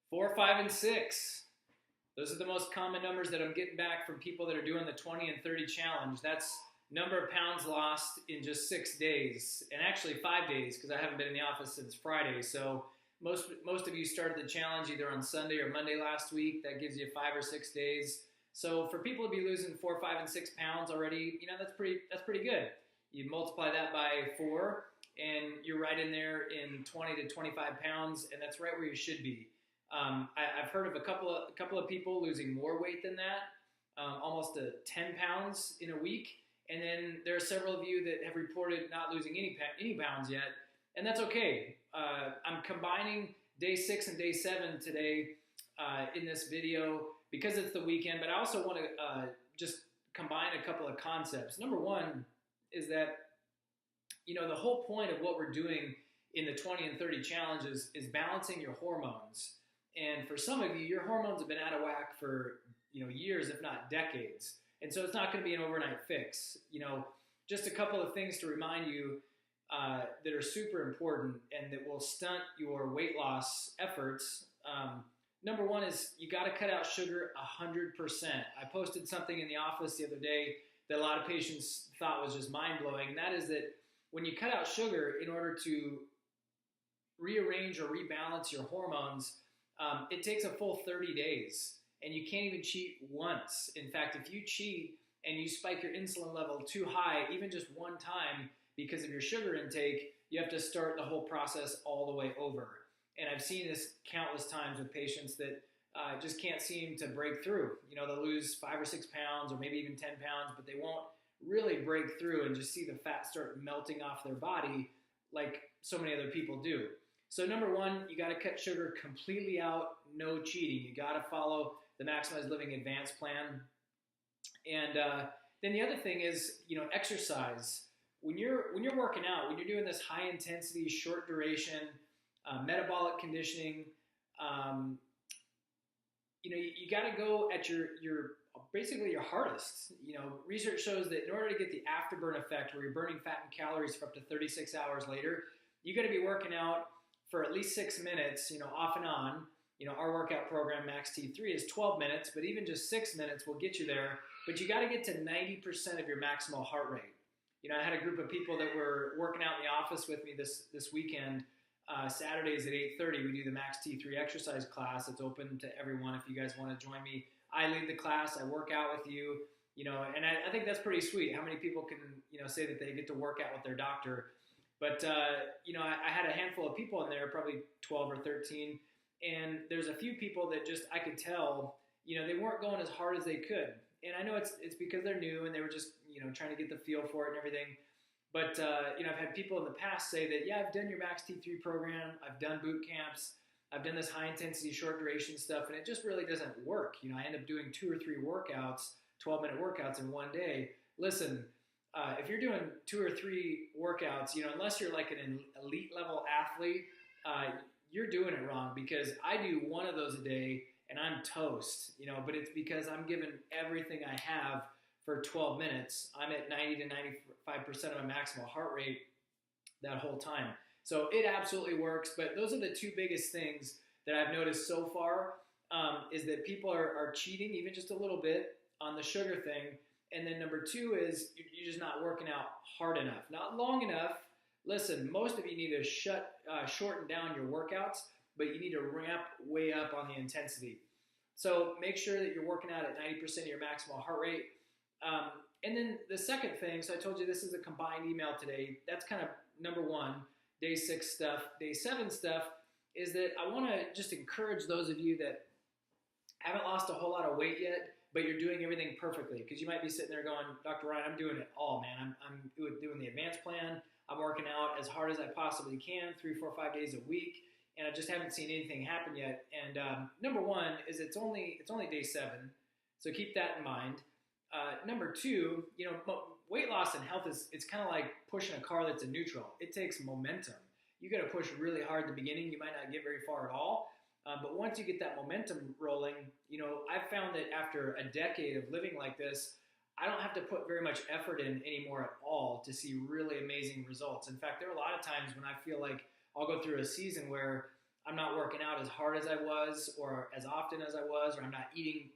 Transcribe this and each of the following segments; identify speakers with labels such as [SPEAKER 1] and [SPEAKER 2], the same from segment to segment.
[SPEAKER 1] 4, 5, and 6. Those are the most common numbers that I'm getting back from people that are doing the 20 and 30 challenge. That's number of pounds lost in just 6 days, and actually 5 days because I haven't been in the office since Friday. So most of you started the challenge either on Sunday or Monday last week. That gives you 5 or 6 days. So for people to be losing 4, 5, and 6 pounds already, that's pretty good. You multiply that by 4, and you're right in there in 20 to 25 pounds, and that's right where you should be. I've heard of a couple of people losing more weight than that, almost 10 pounds in a week. And then there are several of you that have reported not losing any pounds yet, and that's okay. I'm combining day 6 and day 7 today in this video because it's the weekend, but I also want to just combine a couple of concepts. Number one is that, the whole point of what we're doing in the 20 and 30 challenges is balancing your hormones. And for some of you, your hormones have been out of whack for, years, if not decades. And so it's not going to be an overnight fix. Just a couple of things to remind you that are super important and that will stunt your weight loss efforts. Number one is you got to cut out sugar 100%. I posted something in the office the other day that a lot of patients thought was just mind-blowing, and that is that when you cut out sugar in order to rearrange or rebalance your hormones, it takes a full 30 days. And you can't even cheat once. In fact, if you cheat and you spike your insulin level too high, even just one time because of your sugar intake, you have to start the whole process all the way over. And I've seen this countless times with patients that just can't seem to break through. They'll lose 5 or 6 pounds or maybe even 10 pounds, but they won't really break through and just see the fat start melting off their body like so many other people do. So number one, you got to cut sugar completely out, no cheating. You got to follow the Maximize Living Advanced Plan. And then the other thing is, exercise. When you're working out, when you're doing this high intensity, short duration, metabolic conditioning, you got to go at your basically your hardest. Research shows that in order to get the afterburn effect, where you're burning fat and calories for up to 36 hours later, you got to be working out for at least 6 minutes, off and on. Our workout program, Max T3, is 12 minutes, but even just 6 minutes will get you there. But you got to get to 90% of your maximal heart rate. I had a group of people that were working out in the office with me this weekend. Saturdays at 8:30, we do the Max T3 exercise class. It's open to everyone if you guys want to join me. I lead the class. I work out with you. And I think that's pretty sweet. How many people can, say that they get to work out with their doctor? But, I had a handful of people in there, probably 12 or 13. And there's a few people that just, I could tell, they weren't going as hard as they could. And I know it's because they're new and they were just, trying to get the feel for it and everything. But, I've had people in the past say that, yeah, I've done your Max T3 program. I've done boot camps. I've done this high intensity, short duration stuff. And it just really doesn't work. I end up doing 2 or 3 workouts, 12-minute workouts in one day. Listen, if you're doing 2 or 3 workouts, unless you're like an elite level athlete, you're doing it wrong, because I do 1 of those a day and I'm toast, but it's because I'm giving everything I have for 12 minutes. I'm at 90 to 95% of my maximal heart rate that whole time. So it absolutely works, but those are the 2 biggest things that I've noticed so far, is that people are cheating even just a little bit on the sugar thing. And then number 2 is you're just not working out hard enough, not long enough. Listen, most of you need to shorten down your workouts, but you need to ramp way up on the intensity. So make sure that you're working out at 90% of your maximal heart rate. And then the second thing, so I told you this is a combined email today. That's kind of number 1, day 6 stuff. Day 7 stuff is that I want to just encourage those of you that haven't lost a whole lot of weight yet, but you're doing everything perfectly. Because you might be sitting there going, Dr. Ryan, I'm doing it all, man. I'm doing the advanced plan. I'm working out as hard as I possibly can, 3, 4, 5 days a week, and I just haven't seen anything happen yet. And number 1 is it's only day 7, so keep that in mind. Number 2, weight loss and health it's kind of like pushing a car that's in neutral. It takes momentum. You got to push really hard at the beginning. You might not get very far at all, but once you get that momentum rolling, I've found that after a decade of living like this, I don't have to put very much effort in anymore at all to see really amazing results. In fact, there are a lot of times when I feel like I'll go through a season where I'm not working out as hard as I was or as often as I was, or I'm not eating,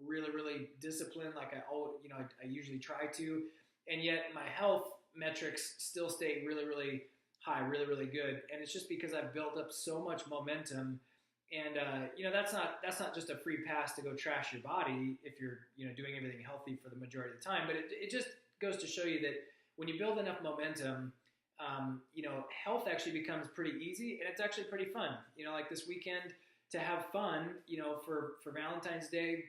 [SPEAKER 1] really, really disciplined like I usually try to. And yet my health metrics still stay really, really high, really, really good. And it's just because I've built up so much momentum. And that's not just a free pass to go trash your body if you're doing everything healthy for the majority of the time. But it just goes to show you that when you build enough momentum, health actually becomes pretty easy, and it's actually pretty fun. Like this weekend to have fun. For Valentine's Day,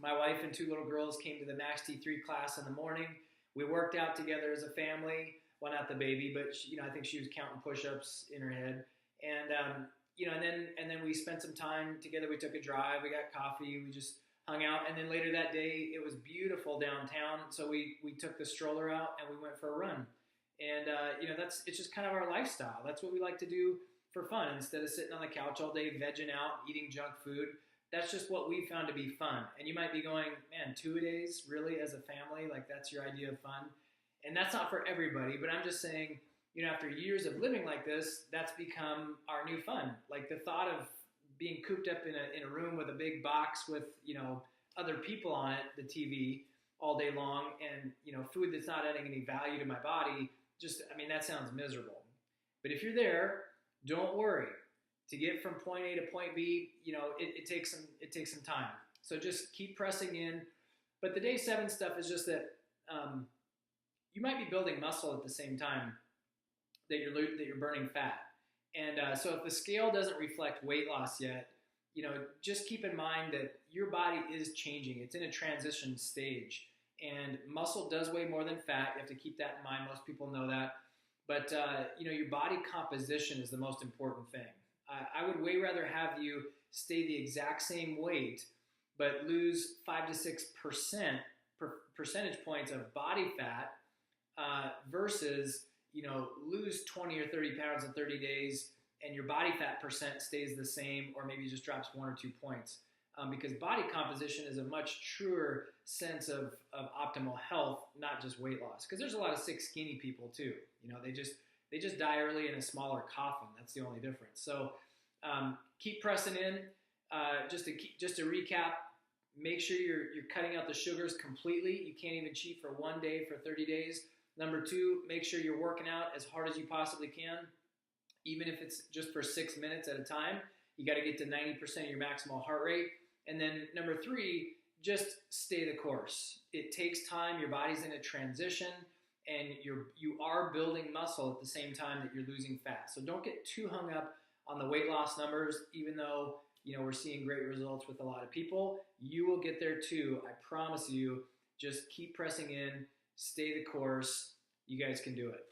[SPEAKER 1] my wife and 2 little girls came to the Max T3 class in the morning. We worked out together as a family. Well, not the baby, but I think she was counting push-ups in her head. And and then we spent some time together. We took a drive. We got coffee. We just hung out. And then later that day, it was beautiful downtown. So we took the stroller out and we went for a run. And it's just kind of our lifestyle. That's what we like to do for fun instead of sitting on the couch all day, vegging out, eating junk food. That's just what we found to be fun. And you might be going, man, 2-a-days really as a family? Like that's your idea of fun? And that's not for everybody, but I'm just saying, after years of living like this, that's become our new fun. Like the thought of being cooped up in a room with a big box with, other people on it, the TV, all day long, and, food that's not adding any value to my body, that sounds miserable. But if you're there, don't worry. To get from point A to point B, it takes some time. So just keep pressing in. But the day 7 stuff is just that you might be building muscle at the same time that you're burning fat. And so if the scale doesn't reflect weight loss yet, just keep in mind that your body is changing. It's in a transition stage. And muscle does weigh more than fat. You have to keep that in mind. Most people know that. But, your body composition is the most important thing. I would way rather have you stay the exact same weight, but lose 5 to 6% percentage points of body fat versus, lose 20 or 30 pounds in 30 days and your body fat percent stays the same or maybe just drops 1 or 2 points. Because body composition is a much truer sense of optimal health, not just weight loss. Because there's a lot of sick, skinny people too. They just die early in a smaller coffin. That's the only difference. So keep pressing in. Just to recap, make sure you're cutting out the sugars completely. You can't even cheat for 1 day for 30 days. Number 2, make sure you're working out as hard as you possibly can, even if it's just for 6 minutes at a time. You got to get to 90% of your maximal heart rate. And then number 3, just stay the course. It takes time. Your body's in a transition, and you are building muscle at the same time that you're losing fat. So don't get too hung up on the weight loss numbers, even though we're seeing great results with a lot of people. You will get there too. I promise you. Just keep pressing in. Stay the course. You guys can do it.